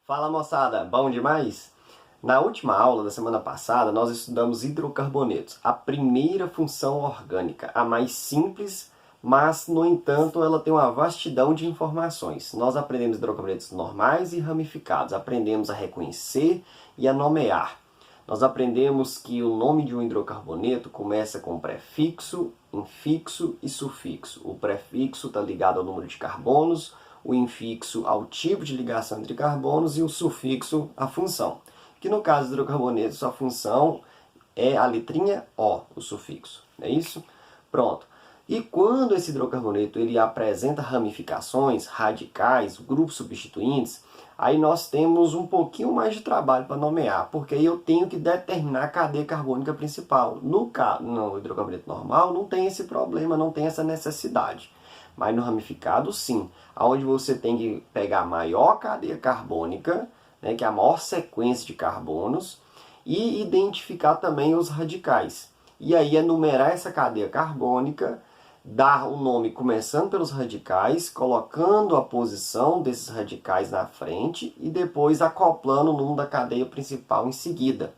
Fala moçada, bom demais? Na última aula da semana passada nós estudamos hidrocarbonetos, a primeira função orgânica, a mais simples, mas no entanto ela tem uma vastidão de informações. Nós aprendemos hidrocarbonetos normais e ramificados, aprendemos a reconhecer e a nomear. Nós aprendemos que o nome de um hidrocarboneto começa com prefixo, infixo e sufixo. O prefixo está ligado ao número de carbonos, o infixo ao tipo de ligação entre carbonos e o sufixo à função. Que no caso dos hidrocarbonetos a função é a letrinha O, o sufixo. Não é isso? Pronto. E quando esse hidrocarboneto ele apresenta ramificações, radicais, grupos substituintes, aí nós temos um pouquinho mais de trabalho para nomear, porque aí eu tenho que determinar a cadeia carbônica principal. No hidrocarboneto normal não tem esse problema, não tem essa necessidade. Mas no ramificado, sim, onde você tem que pegar a maior cadeia carbônica, né, que é a maior sequência de carbonos, e identificar também os radicais. E aí enumerar essa cadeia carbônica, dar o nome começando pelos radicais, colocando a posição desses radicais na frente e depois acoplando o número da cadeia principal em seguida.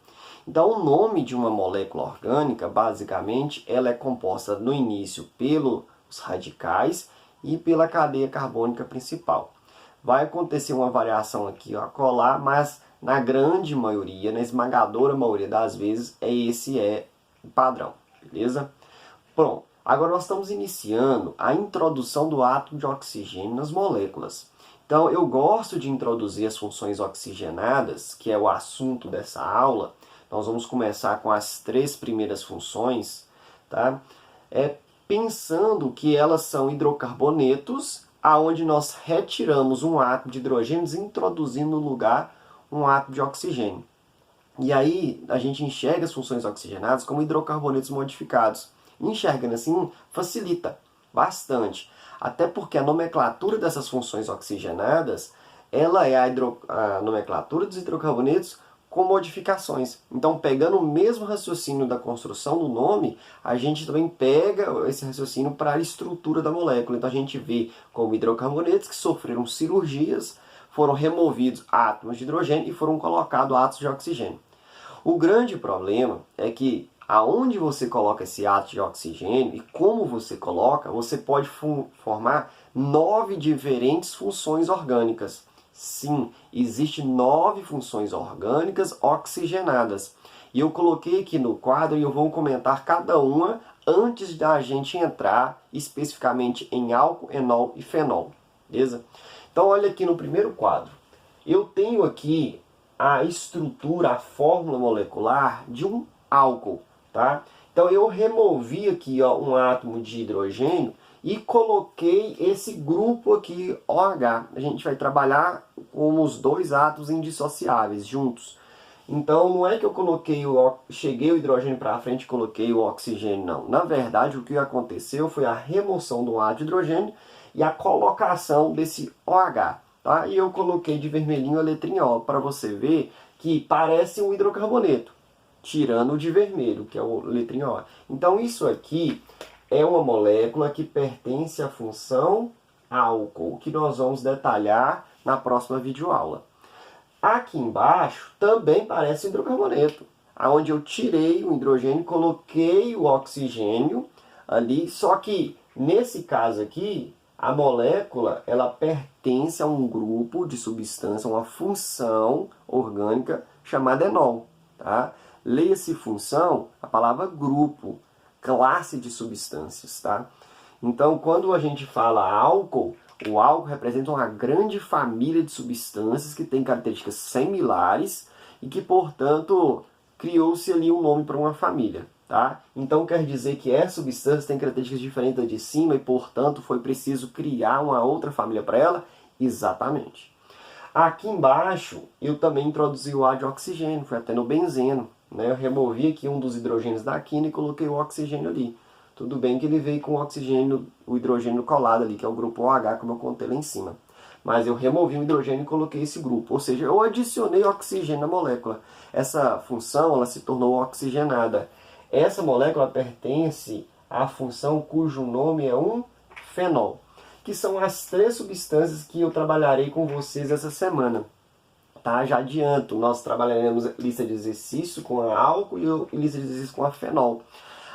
Então, o nome de uma molécula orgânica, basicamente, ela é composta no início pelos radicais e pela cadeia carbônica principal. Vai acontecer uma variação aqui ou acolá, mas na grande maioria, na esmagadora maioria das vezes, esse é o padrão, beleza? Pronto, agora nós estamos iniciando a introdução do átomo de oxigênio nas moléculas. Então, eu gosto de introduzir as funções oxigenadas, que é o assunto dessa aula. Nós vamos começar com as 3 primeiras funções, tá? Pensando que elas são hidrocarbonetos, aonde nós retiramos um átomo de hidrogênio e introduzindo no lugar um átomo de oxigênio. E aí a gente enxerga as funções oxigenadas como hidrocarbonetos modificados. Enxergando assim, facilita bastante. Até porque a nomenclatura dessas funções oxigenadas, ela é a nomenclatura dos hidrocarbonetos com modificações. Então, pegando o mesmo raciocínio da construção do nome, a gente também pega esse raciocínio para a estrutura da molécula. Então, a gente vê como hidrocarbonetos que sofreram cirurgias, foram removidos átomos de hidrogênio e foram colocados átomos de oxigênio. O grande problema é que aonde você coloca esse átomo de oxigênio e como você coloca, você pode formar 9 diferentes funções orgânicas. Sim, existem 9 funções orgânicas oxigenadas. E eu coloquei aqui no quadro e eu vou comentar cada uma antes da gente entrar especificamente em álcool, enol e fenol. Beleza? Então olha aqui no primeiro quadro. Eu tenho aqui a estrutura, a fórmula molecular de um álcool. Tá? Então eu removi aqui um átomo de hidrogênio e coloquei esse grupo aqui, OH. A gente vai trabalhar com os 2 átomos indissociáveis juntos. Então não é que eu cheguei o hidrogênio para frente e coloquei o oxigênio, não. Na verdade, o que aconteceu foi a remoção do átomo de hidrogênio e a colocação desse OH. Tá? E eu coloquei de vermelhinho a letrinha O, para você ver que parece um hidrocarboneto, tirando o de vermelho, que é a letrinha O. Então isso aqui é uma molécula que pertence à função álcool, que nós vamos detalhar na próxima videoaula. Aqui embaixo também parece hidrocarboneto, onde eu tirei o hidrogênio, coloquei o oxigênio ali, só que nesse caso aqui, a molécula ela pertence a um grupo de substância, uma função orgânica chamada enol. Tá? Leia-se função, a palavra grupo, classe de substâncias, tá? Então, quando a gente fala álcool, o álcool representa uma grande família de substâncias que tem características similares e que, portanto, criou-se ali um nome para uma família, tá? Então, quer dizer que essa substância tem características diferentes da de cima e, portanto, foi preciso criar uma outra família para ela? Exatamente. Aqui embaixo, eu também introduzi o ar de oxigênio, foi até no benzeno. Eu removi aqui um dos hidrogênios da quina e coloquei o oxigênio ali. Tudo bem que ele veio com o hidrogênio colado ali, que é o grupo OH, como eu contei lá em cima. Mas eu removi o hidrogênio e coloquei esse grupo. Ou seja, eu adicionei oxigênio na molécula. Essa função ela se tornou oxigenada. Essa molécula pertence à função cujo nome é um fenol, que são as 3 substâncias que eu trabalharei com vocês essa semana. Tá? Já adianto, nós trabalharemos lista de exercício com a álcool e lista de exercício com a fenol.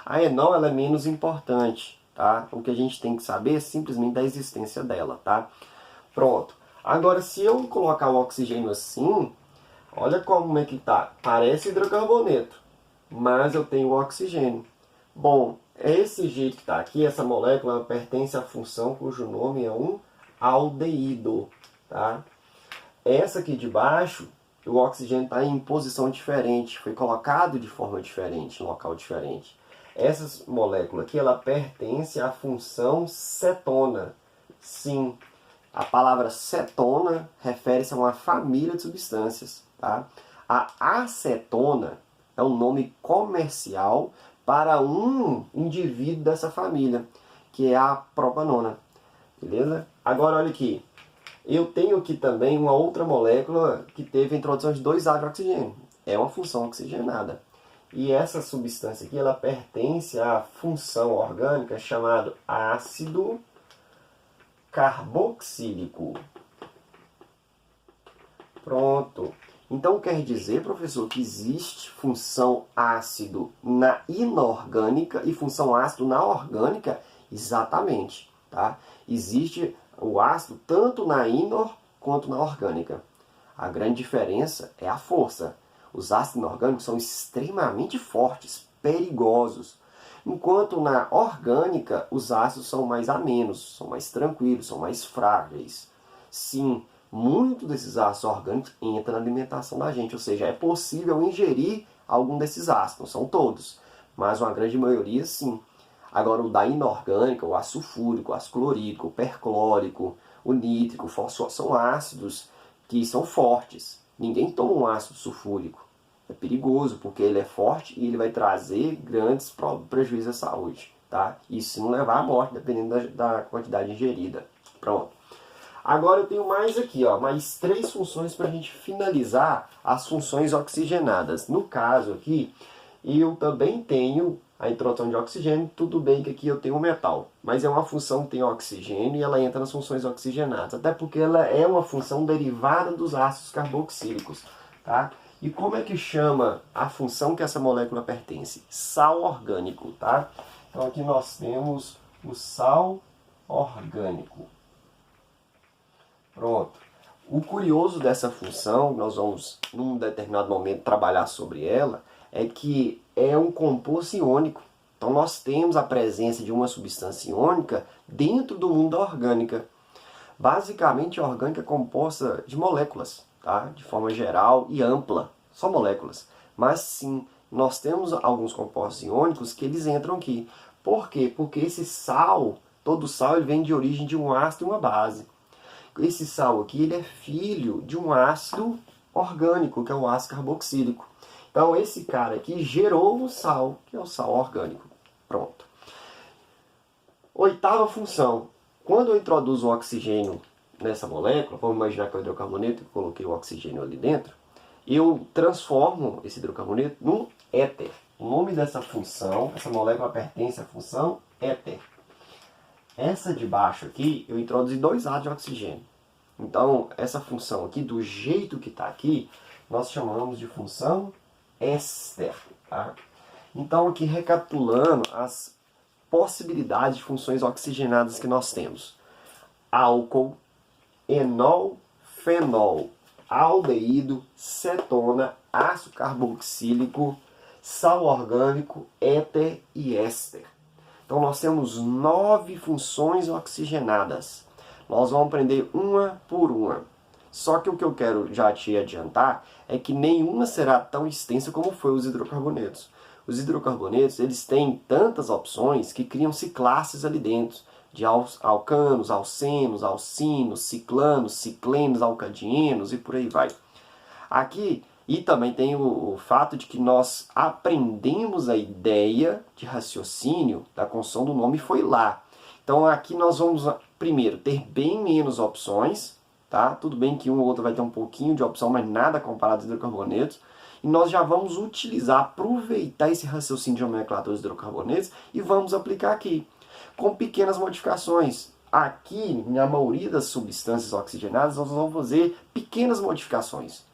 A enol ela é menos importante, tá? O que a gente tem que saber é simplesmente da existência dela, tá? Pronto. Agora, se eu colocar o oxigênio assim, olha como é que tá. Parece hidrocarboneto, mas eu tenho o oxigênio. Bom, esse jeito que está aqui, essa molécula pertence à função cujo nome é um aldeído, tá? Essa aqui de baixo, o oxigênio está em posição diferente, foi colocado de forma diferente, em local diferente. Essa molécula aqui, ela pertence à função cetona. Sim, a palavra cetona refere-se a uma família de substâncias, tá? A acetona é um nome comercial para um indivíduo dessa família, que é a propanona. Beleza? Agora olha aqui. Eu tenho aqui também uma outra molécula que teve a introdução de 2 átomos de oxigênio. É uma função oxigenada. E essa substância aqui, ela pertence à função orgânica chamada ácido carboxílico. Pronto. Então quer dizer, professor, que existe função ácido na inorgânica e função ácido na orgânica? Exatamente. Tá? Existe o ácido tanto na inor quanto na orgânica. A grande diferença é a força. Os ácidos inorgânicos são extremamente fortes, perigosos. Enquanto na orgânica, os ácidos são mais amenos, são mais tranquilos, são mais frágeis. Sim, muito desses ácidos orgânicos entram na alimentação da gente, ou seja, é possível ingerir algum desses ácidos, não são todos, mas uma grande maioria sim. Agora o da inorgânica, o ácido sulfúrico, o ácido clorídrico, o perclórico, o nítrico, o fosfórico, são ácidos que são fortes. Ninguém toma um ácido sulfúrico. É perigoso, porque ele é forte e ele vai trazer grandes prejuízos à saúde. Tá? E se não levar à morte, dependendo da quantidade ingerida. Pronto. Agora eu tenho mais aqui, ó, mais 3 funções para a gente finalizar as funções oxigenadas. No caso aqui, eu também tenho a introdução de oxigênio, tudo bem que aqui eu tenho um metal, mas é uma função que tem oxigênio e ela entra nas funções oxigenadas, até porque ela é uma função derivada dos ácidos carboxílicos, tá? E como é que chama a função que essa molécula pertence? Sal orgânico, tá? Então aqui nós temos o sal orgânico. Pronto. O curioso dessa função, nós vamos num determinado momento trabalhar sobre ela, é que é um composto iônico. Então nós temos a presença de uma substância iônica dentro do mundo da orgânica. Basicamente a orgânica é composta de moléculas, tá? De forma geral e ampla, só moléculas. Mas sim, nós temos alguns compostos iônicos que eles entram aqui. Por quê? Porque esse sal, todo sal, ele vem de origem de um ácido e uma base. Esse sal aqui ele é filho de um ácido orgânico, que é o ácido carboxílico. Então esse cara aqui gerou um sal, que é o sal orgânico. Pronto. 8ª função. Quando eu introduzo o oxigênio nessa molécula, vamos imaginar que é o hidrocarboneto, eu coloquei o oxigênio ali dentro, eu transformo esse hidrocarboneto num éter. O nome dessa função, essa molécula pertence à função éter. Essa de baixo aqui, eu introduzi 2 átomos de oxigênio. Então, essa função aqui, do jeito que está aqui, nós chamamos de função éster. Tá? Então, aqui recapitulando as possibilidades de funções oxigenadas que nós temos. Álcool, enol, fenol, aldeído, cetona, ácido carboxílico, sal orgânico, éter e éster. Então nós temos 9 funções oxigenadas. Nós vamos aprender uma por uma. Só que o que eu quero já te adiantar é que nenhuma será tão extensa como foi os hidrocarbonetos. Os hidrocarbonetos, eles têm tantas opções que criam-se classes ali dentro, de alcanos, alcenos, alcinos, ciclanos, ciclenos, alcadienos e por aí vai. Aqui, e também tem o fato de que nós aprendemos a ideia de raciocínio da construção do nome foi lá. Então aqui nós vamos, primeiro, ter bem menos opções, tá? Tudo bem que um ou outro vai ter um pouquinho de opção, mas nada comparado aos hidrocarbonetos. E nós já vamos utilizar, aproveitar esse raciocínio de nomenclatura dos hidrocarbonetos e vamos aplicar aqui, com pequenas modificações. Aqui, na maioria das substâncias oxigenadas, nós vamos fazer pequenas modificações.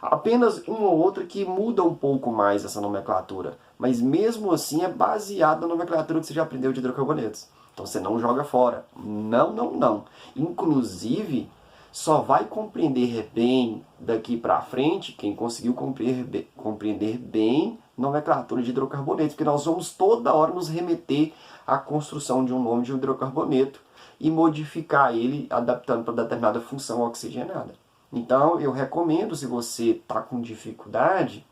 Apenas uma ou outra que muda um pouco mais essa nomenclatura. Mas mesmo assim é baseado na nomenclatura que você já aprendeu de hidrocarbonetos. Então você não joga fora. Não, não, não. Inclusive, só vai compreender bem daqui para frente quem conseguiu compreender bem nomenclatura de hidrocarbonetos, porque nós vamos toda hora nos remeter à construção de um nome de um hidrocarboneto e modificar ele adaptando para determinada função oxigenada. Então eu recomendo, se você está com dificuldade,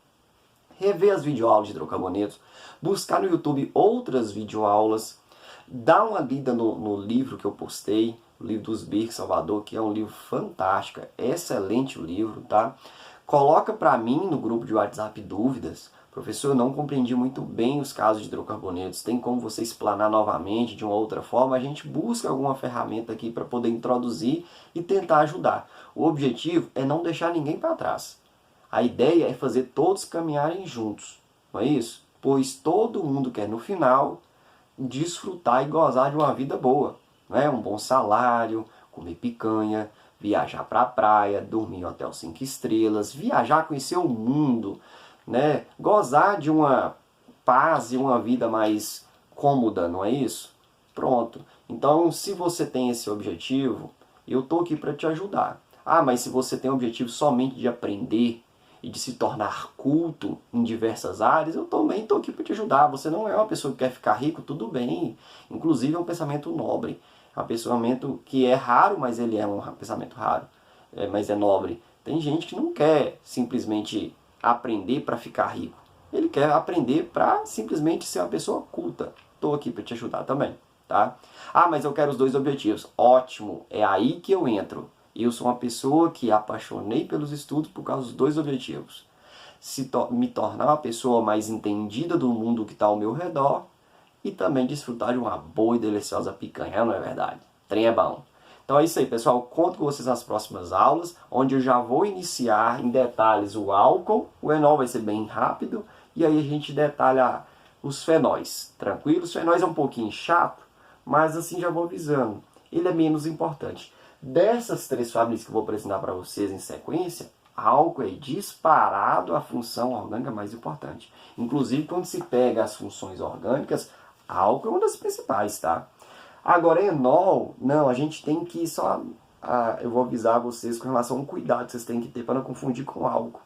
rever as videoaulas de hidrocarbonetos, buscar no YouTube outras videoaulas, dar uma lida no livro que eu postei, o livro dos Birk Salvador, que é um livro fantástico, excelente o livro, tá? Coloca para mim no grupo de WhatsApp dúvidas. Professor, eu não compreendi muito bem os casos de hidrocarbonetos. Tem como você explanar novamente de uma outra forma? A gente busca alguma ferramenta aqui para poder introduzir e tentar ajudar. O objetivo é não deixar ninguém para trás. A ideia é fazer todos caminharem juntos, não é isso? Pois todo mundo quer, no final, desfrutar e gozar de uma vida boa. Não é? Um bom salário, comer picanha, viajar para a praia, dormir em hotel 5 estrelas, viajar, conhecer o mundo, né? Gozar de uma paz e uma vida mais cômoda, não é isso? Pronto. Então, se você tem esse objetivo, eu estou aqui para te ajudar. Ah, mas se você tem o objetivo somente de aprender e de se tornar culto em diversas áreas, eu também estou aqui para te ajudar. Você não é uma pessoa que quer ficar rico, tudo bem. Inclusive é um pensamento nobre. É um pensamento que é raro, mas ele é um pensamento raro. Mas é nobre. Tem gente que não quer simplesmente aprender para ficar rico. Ele quer aprender para simplesmente ser uma pessoa culta. Estou aqui para te ajudar também, tá? Ah, mas eu quero os dois objetivos. Ótimo, é aí que eu entro. Eu sou uma pessoa que apaixonei pelos estudos por causa dos dois objetivos. Me tornar uma pessoa mais entendida do mundo que está ao meu redor e também desfrutar de uma boa e deliciosa picanha, não é verdade? Trem é bom. Então é isso aí, pessoal. Conto com vocês nas próximas aulas, onde eu já vou iniciar em detalhes o álcool. O enol vai ser bem rápido e aí a gente detalha os fenóis. Tranquilo? Os fenóis é um pouquinho chato, mas assim já vou avisando. Ele é menos importante. Dessas três famílias que eu vou apresentar para vocês em sequência, álcool é disparado a função orgânica mais importante. Inclusive, quando se pega as funções orgânicas, álcool é uma das principais, tá? Agora, enol, não, a gente tem que só... eu vou avisar vocês com relação ao cuidado que vocês têm que ter para não confundir com álcool.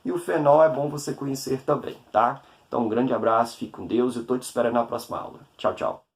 E o fenol é bom você conhecer também, tá? Então, um grande abraço, fique com Deus, eu estou te esperando na próxima aula. Tchau, tchau.